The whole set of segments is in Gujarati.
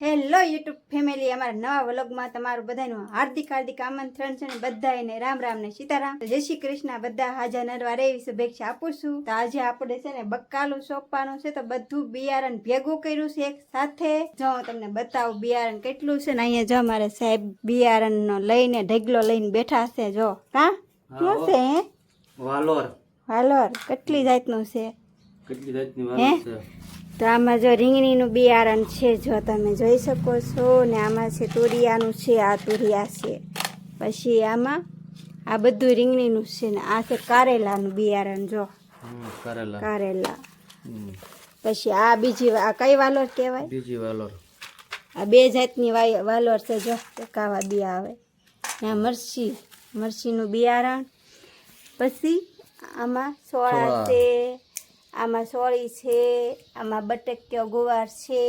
હેલો યુટ્યુબ ફેમિલી, અમારા નવા વ્લોગમાં તમારું બધાનું હાર્દિક આમંત્રણ છે ને બધાને રામ રામ ને સીતારામ. જય શ્રી કૃષ્ણ. બધા હાજર નરવા એવી શુભેચ્છા આપું છું. તો આજે આપણે છે ને બકાલું સોંપવાનું છે, તો બધું બિયારણ ભેગું કર્યું છે એક સાથે. જો હું તમને બતાવું બિયારણ કેટલું છે ને. અહીંયા જો મારે સાહેબ બિયારણ નો લઈને ઢગલો લઈને બેઠા છે. જો કા શું છે વાલોર કેટલી જાતનું છે, તો આમાં જો રીંગણીનું બિયારણ છે, જો તમે જોઈ શકો છો ને. આમાં છે તુરિયાનું છે, આ તુરિયા છે. પછી આમાં આ બધું રીંગણીનું છે ને. આ છે કારેલાનું બિયારણ, જો કારેલા. પછી આ બીજી આ કઈ વાલોર કહેવાય? બીજી વાલોર. આ બે જાતની વાલોર છે, જો કાવા બી આવે. ત્યાં મરચીનું બિયારણ. પછી આમાં સોળા છે, આમાં સોળી છે, આમાં બટક્યો ગુવાર છે,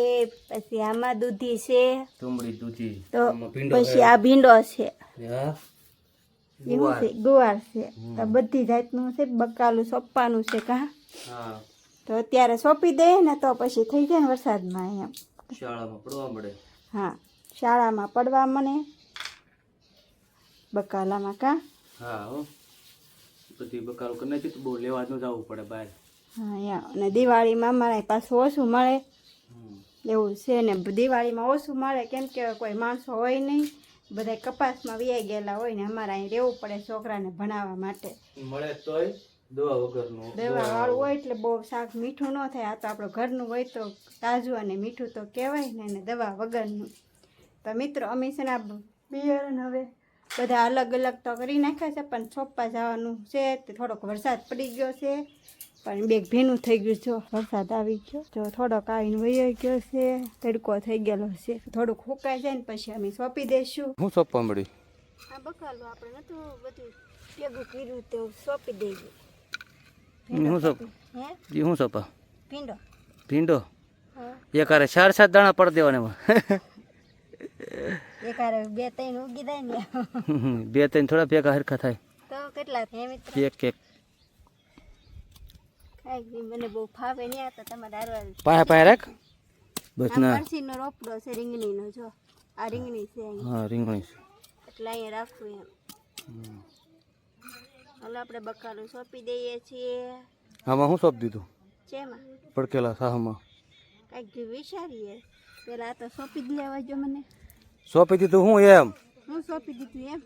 પછી આમાં દૂધી છે, તો પછી આ ભીંડો છે, ગુવાર છે. તો બધી જાતનું છે. બકાલું સોંપવાનું છે કા. તો અત્યારે સોંપી દે ને તો પછી થઈ જાય ને વરસાદમાં એમ. શાળામાં પડવા મળે. હા, શાળામાં પડવા મળે બકાલામાં કા. હા, બધી બકાલું કરી નાખી તો બહુ લેવા ન જવું પડે બહાર. હા યા. અને દિવાળીમાં અમારે પાછું ઓછું મળે એવું છે ને. દિવાળીમાં ઓછું મળે કેમ કે કોઈ માણસો હોય નહીં, બધા કપાસમાં વ્યાઈ ગયેલા હોય ને. અમારે અહીં રહેવું પડે છોકરાને ભણાવવા માટે. મળે તોય દવા વગરનું, દવા વાળું હોય એટલે બહુ શાક મીઠું ન થાય. આ તો આપણું ઘરનું હોય તો તાજું અને મીઠું તો કહેવાય ને, એને દવા વગરનું. તો મિત્રો અમે છે ને બિયારણ હવે બધા અલગ અલગ તો કરી નાખ્યા છે, પણ સોંપવા જવાનું છે. થોડોક વરસાદ પડી ગયો છે, પણ બેગ ભીનું થઈ ગયું. જો વરસાદ આવી ગયો, જો થોડોક આવીને વહી ગયો છે, તડકો થઈ ગયેલો છે. થોડુંક સુકાઈ જાય ને પછી અમે સોંપી દઈશું. હું સોંપવા મળી આ બકાલું આપણે નતું બધું ભેગું કર્યું તો સોંપી દઈએ. હું સોંપા ભીંડો એકારે 4-7 દાણા પડ દેવાના. એકારે 2-3 ઉગી જાય ને. 2-3 થોડા ભેગા હરખા થાય તો કેટલા થાય મિત્ર? એક મને બહુ ફાવે નહીં. આ તો તમારે પાયા રાખ બસ. ના, મરચીનો રોપડો છે રીંગણીનો. જો આ રીંગણી છે. હા, રીંગણી છે એટલે અહીંયા રાખવું એમ. હાલો આપણે બકાલું સોંપી દઈએ છીએ. આમાં શું સોંપી દીધું? શેમાં? પડકેલા સાહમાં કાંઈક વિચારીએ. પેલા તો સોંપી જ લેવા જો મને. સોંપી દીધું હું એમ? હું સોંપી દીધું એમ?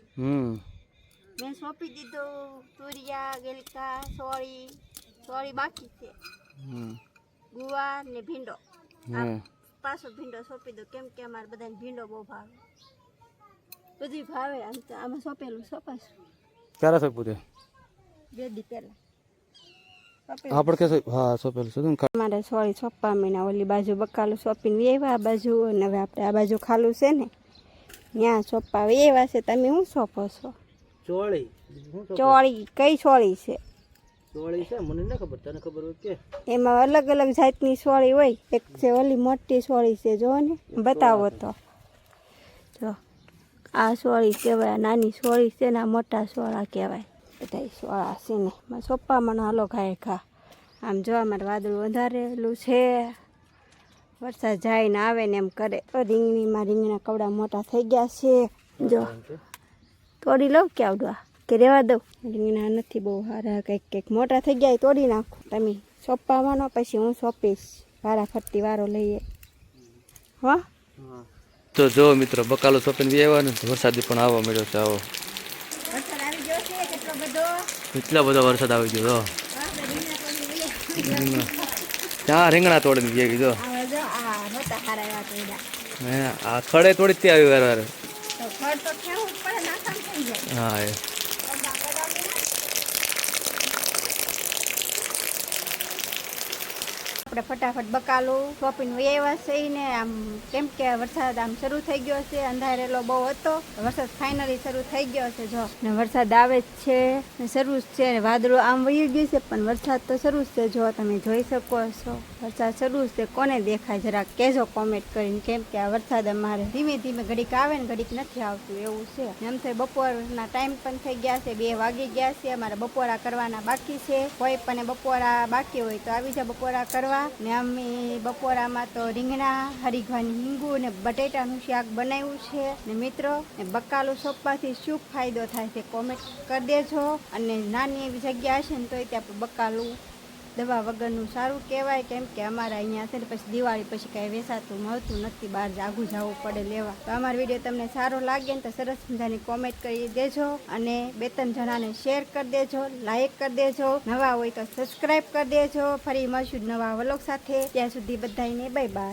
મેં સોંપી દીધું તુરિયા, ગલકા, સોળી બાકી છે, ગુવાર ને ભીંડો. પાછો ભીંડો સોંપી દો કેમ કે અમારે બધાને ભીંડો બહુ ભાવે. બધી ભાવે. આમ તો આમાં સોંપેલું સોંપાશું. ક્યારે સોંપવું છે? 2 દી પહેલા આપણે કે હા સોંપેલું છે. અમારે સોળી સોંપવા મહિના ઓલી બાજુ બકાલું સોંપીને વેવા આ બાજુ, અને હવે આપણે આ બાજુ ખાલું છે ને ત્યાં સોંપવા વેવા છે. તમે શું સોંપો છો? ચોળી. કઈ સોળી છે? સોળી છે મને ન ખબર, તને ખબર હોય કે? એમાં અલગ અલગ જાતની સોળી હોય. એક છે ઓલી મોટી સોળી છે, જો ને બતાવો તો. જો આ સોળી કહેવાય, નાની સોળી છે ને આ મોટા સોળા કહેવાય. બધા સોળા છે ને સોંપવામાં હાલો ખાય ખા. આમ જો અમારે વાદળું વધારેલું છે, વરસાદ જાય ને આવે ને એમ કરે. રીંગણા કવડા મોટા થઈ ગયા છે. જો તોડી લઉં કે આવડવા કે રેવા દઉં? રીંગણા નથી બહુ સારા, કંઈક મોટા થઈ ગયા તોડી નાખું. તમે સોંપવાનો પછી હું સોંપીશ. વારા ફરતી વારો લઈએ હો. તો જો મિત્રો બકાલો સોંપીને આવ્યા ને વરસાદ પણ આવવા મળ્યો છે. આવો વરસાદ આવી ગયો છે. કેટલો બધો વરસાદ આવી ગયો. ત્યાં રીંગણા તોડીને ગયા કીધો. આ ખડે તોડી ત્યાં આવી વાર. હા એ આપણે ફટાફટ બકાલું સોંપીને વયાવ્યા છે ને. આમ કેમ કે વરસાદ આમ શરૂ થઈ ગયો છે. અંધારેલો બહુ હતો, વરસાદ ફાઇનલી શરૂ થઈ ગયો છે. જો ને વરસાદ આવે જ છે ને, શરૂ જ છે. વાદળું આમ વયું ગયું છે પણ વરસાદ તો શરૂ જ છે. જો તમે જોઈ શકો છો વરસાદ શરૂ છે. કોને દેખાય જરા કહેજો કોમેન્ટ કરીને, કેમ કે આ વરસાદ અમારે ધીમે ધીમે ઘડીક આવે ને ઘડીક નથી આવતું એવું છે. એમ તો બપોરના ટાઈમ પણ થઈ ગયા છે, 2 વાગી ગયા છે. અમારે બપોરા કરવાના બાકી છે. કોઈ પણ બપોરા બાકી હોય તો આવી જાય બપોરા કરવા. ને અમે બપોરામાં તો રીંગણા, હરીગવાની હિંગુ ને બટેટાનું શાક બનાવ્યું છે. ને મિત્રો, બકાલું સોંપવાથી શું ફાયદો થાય છે કોમેન્ટ કરી દેજો. અને નાની એવી જગ્યા હશે ને તોય ત્યાં બકાલું દવા વગરનું સારું કહેવાય, કેમ કે અમારા અહીંયા છે ને પછી દિવાળી પછી કાંઈ વેચાતું મળતું નથી, બહાર જાગું જવું પડે લેવા. તો અમારો વિડીયો તમને સારો લાગે ને તો સરસ મજાની કોમેન્ટ કરી દેજો અને 2-3 જણાને શેર કરી દેજો, લાઈક કરી દેજો, નવા હોય તો સબસ્ક્રાઈબ કરી દેજો. ફરી મળશું નવા વ્લોગ સાથે, ત્યાં સુધી બધાને બાય બાય.